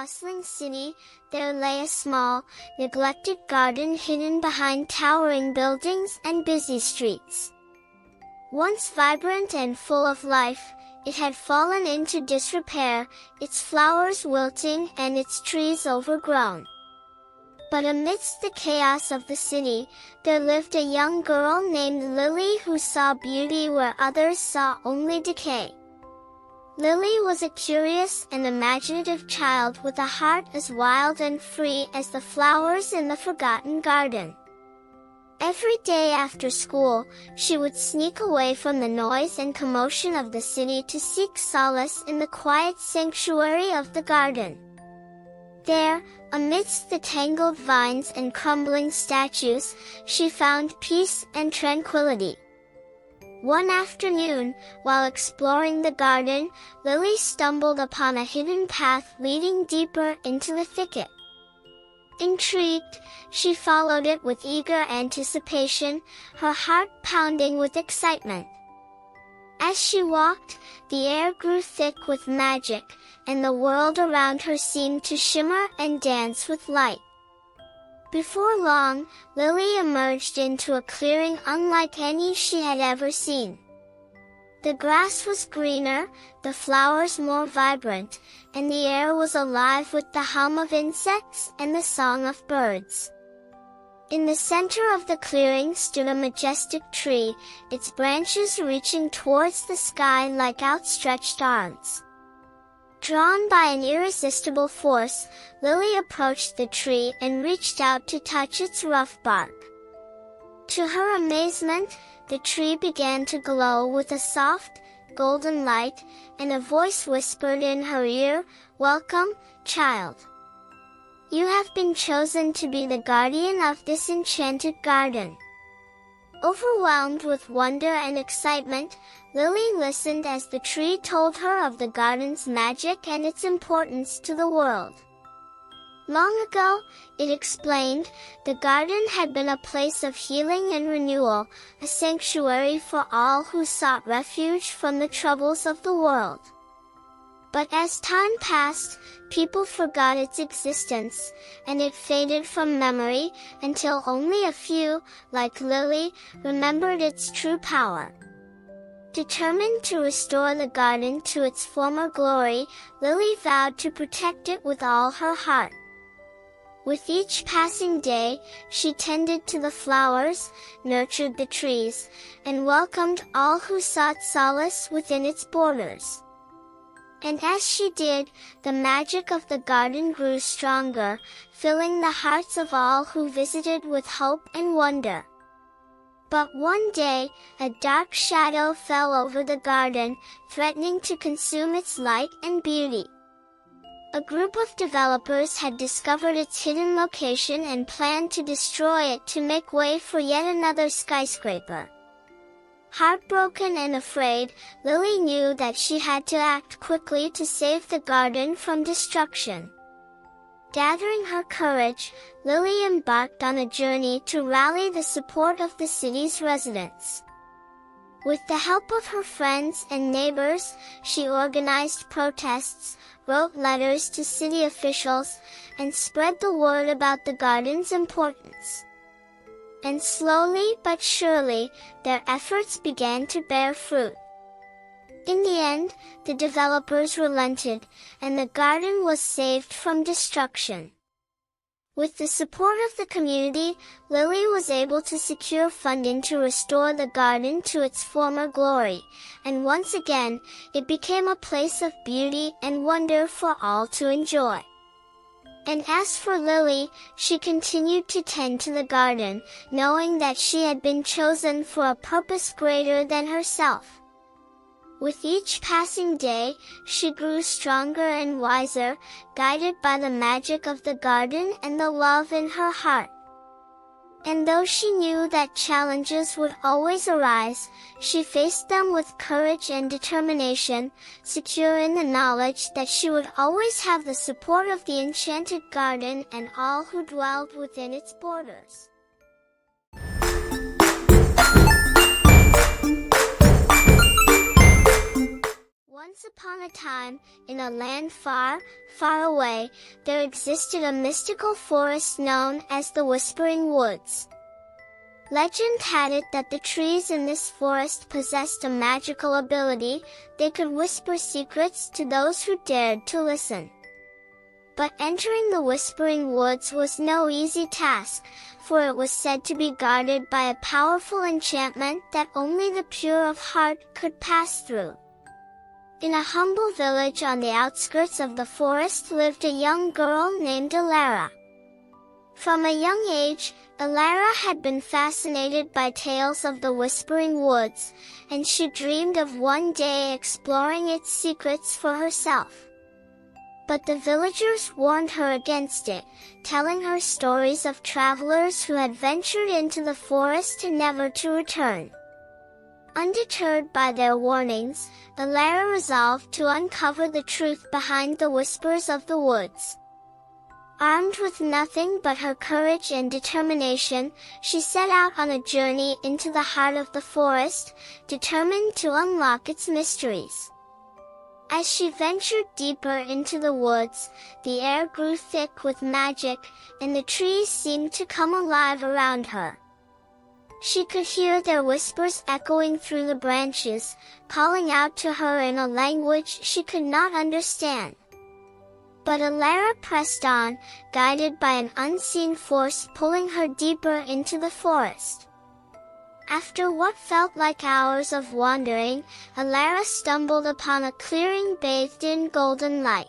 bustling city, there lay a small, neglected garden hidden behind towering buildings and busy streets. Once vibrant and full of life, it had fallen into disrepair, its flowers wilting and its trees overgrown. But amidst the chaos of the city, there lived a young girl named Lily who saw beauty where others saw only decay. Lily was a curious and imaginative child with a heart as wild and free as the flowers in the forgotten garden. Every day after school, she would sneak away from the noise and commotion of the city to seek solace in the quiet sanctuary of the garden. There, amidst the tangled vines and crumbling statues, she found peace and tranquility. One afternoon, while exploring the garden, Lily stumbled upon a hidden path leading deeper into the thicket. Intrigued, she followed it with eager anticipation, her heart pounding with excitement. As she walked, the air grew thick with magic, and the world around her seemed to shimmer and dance with light. Before long, Lily emerged into a clearing unlike any she had ever seen. The grass was greener, the flowers more vibrant, and the air was alive with the hum of insects and the song of birds. In the center of the clearing stood a majestic tree, its branches reaching towards the sky like outstretched arms. Drawn by an irresistible force, Lily approached the tree and reached out to touch its rough bark. To her amazement, the tree began to glow with a soft, golden light, and a voice whispered in her ear, "Welcome, child. You have been chosen to be the guardian of this enchanted garden." Overwhelmed with wonder and excitement, Lily listened as the tree told her of the garden's magic and its importance to the world. Long ago, it explained, the garden had been a place of healing and renewal, a sanctuary for all who sought refuge from the troubles of the world. But as time passed, people forgot its existence, and it faded from memory, until only a few, like Lily, remembered its true power. Determined to restore the garden to its former glory, Lily vowed to protect it with all her heart. With each passing day, she tended to the flowers, nurtured the trees, and welcomed all who sought solace within its borders. And as she did, the magic of the garden grew stronger, filling the hearts of all who visited with hope and wonder. But one day, a dark shadow fell over the garden, threatening to consume its light and beauty. A group of developers had discovered its hidden location and planned to destroy it to make way for yet another skyscraper. Heartbroken and afraid, Lily knew that she had to act quickly to save the garden from destruction. Gathering her courage, Lily embarked on a journey to rally the support of the city's residents. With the help of her friends and neighbors, she organized protests, wrote letters to city officials, and spread the word about the garden's importance. And slowly but surely, their efforts began to bear fruit. In the end, the developers relented, and the garden was saved from destruction. With the support of the community, Lily was able to secure funding to restore the garden to its former glory, and once again, it became a place of beauty and wonder for all to enjoy. And as for Lily, she continued to tend to the garden, knowing that she had been chosen for a purpose greater than herself. With each passing day, she grew stronger and wiser, guided by the magic of the garden and the love in her heart. And though she knew that challenges would always arise, she faced them with courage and determination, secure in the knowledge that she would always have the support of the enchanted garden and all who dwelled within its borders. Once upon a time, in a land far, far away, there existed a mystical forest known as the Whispering Woods. Legend had it that the trees in this forest possessed a magical ability. They could whisper secrets to those who dared to listen. But entering the Whispering Woods was no easy task, for it was said to be guarded by a powerful enchantment that only the pure of heart could pass through. In a humble village on the outskirts of the forest lived a young girl named Elara. From a young age, Elara had been fascinated by tales of the Whispering Woods, and she dreamed of one day exploring its secrets for herself. But the villagers warned her against it, telling her stories of travelers who had ventured into the forest and never to return. Undeterred by their warnings, Elara resolved to uncover the truth behind the whispers of the woods. Armed with nothing but her courage and determination, she set out on a journey into the heart of the forest, determined to unlock its mysteries. As she ventured deeper into the woods, the air grew thick with magic, and the trees seemed to come alive around her. She could hear their whispers echoing through the branches, calling out to her in a language she could not understand. But Elara pressed on, guided by an unseen force pulling her deeper into the forest. After what felt like hours of wandering, Elara stumbled upon a clearing bathed in golden light.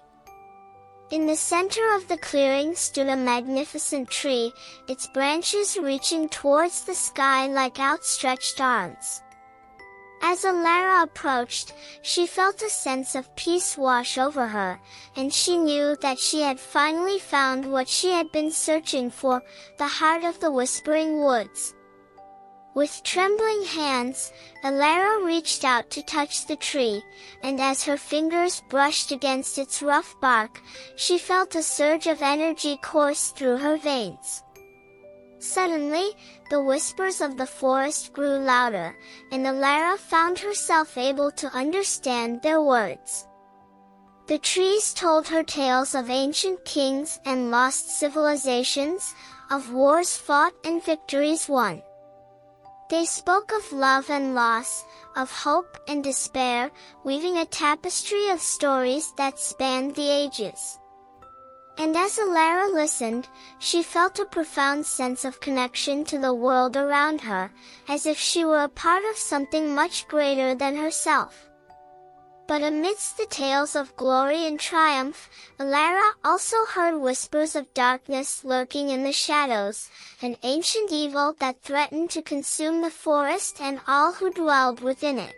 In the center of the clearing stood a magnificent tree, its branches reaching towards the sky like outstretched arms. As Elara approached, she felt a sense of peace wash over her, and she knew that she had finally found what she had been searching for, the heart of the Whispering Woods. With trembling hands, Elara reached out to touch the tree, and as her fingers brushed against its rough bark, she felt a surge of energy course through her veins. Suddenly, the whispers of the forest grew louder, and Elara found herself able to understand their words. The trees told her tales of ancient kings and lost civilizations, of wars fought and victories won. They spoke of love and loss, of hope and despair, weaving a tapestry of stories that spanned the ages. And as Elara listened, she felt a profound sense of connection to the world around her, as if she were a part of something much greater than herself. But amidst the tales of glory and triumph, Elara also heard whispers of darkness lurking in the shadows, an ancient evil that threatened to consume the forest and all who dwelled within it.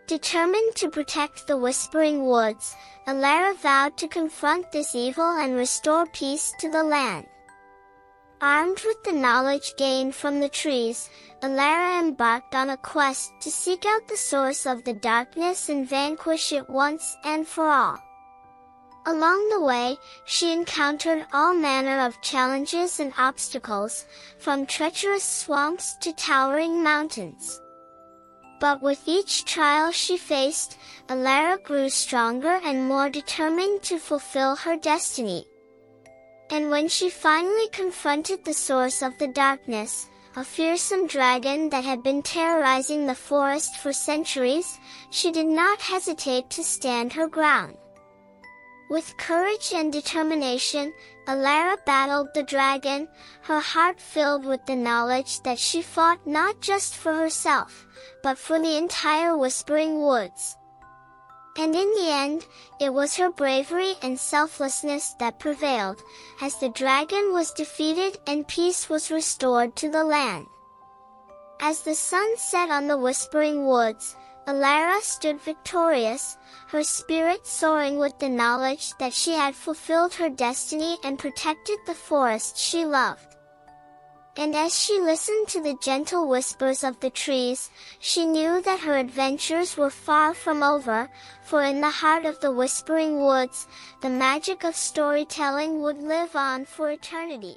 Determined to protect the Whispering Woods, Elara vowed to confront this evil and restore peace to the land. Armed with the knowledge gained from the trees, Elara embarked on a quest to seek out the source of the darkness and vanquish it once and for all. Along the way, she encountered all manner of challenges and obstacles, from treacherous swamps to towering mountains. But with each trial she faced, Elara grew stronger and more determined to fulfill her destiny. And when she finally confronted the source of the darkness, a fearsome dragon that had been terrorizing the forest for centuries, she did not hesitate to stand her ground. With courage and determination, Elara battled the dragon, her heart filled with the knowledge that she fought not just for herself, but for the entire Whispering Woods. And in the end, it was her bravery and selflessness that prevailed, as the dragon was defeated and peace was restored to the land. As the sun set on the Whispering Woods, Elara stood victorious, her spirit soaring with the knowledge that she had fulfilled her destiny and protected the forest she loved. And as she listened to the gentle whispers of the trees, she knew that her adventures were far from over, for in the heart of the Whispering Woods, the magic of storytelling would live on for eternity.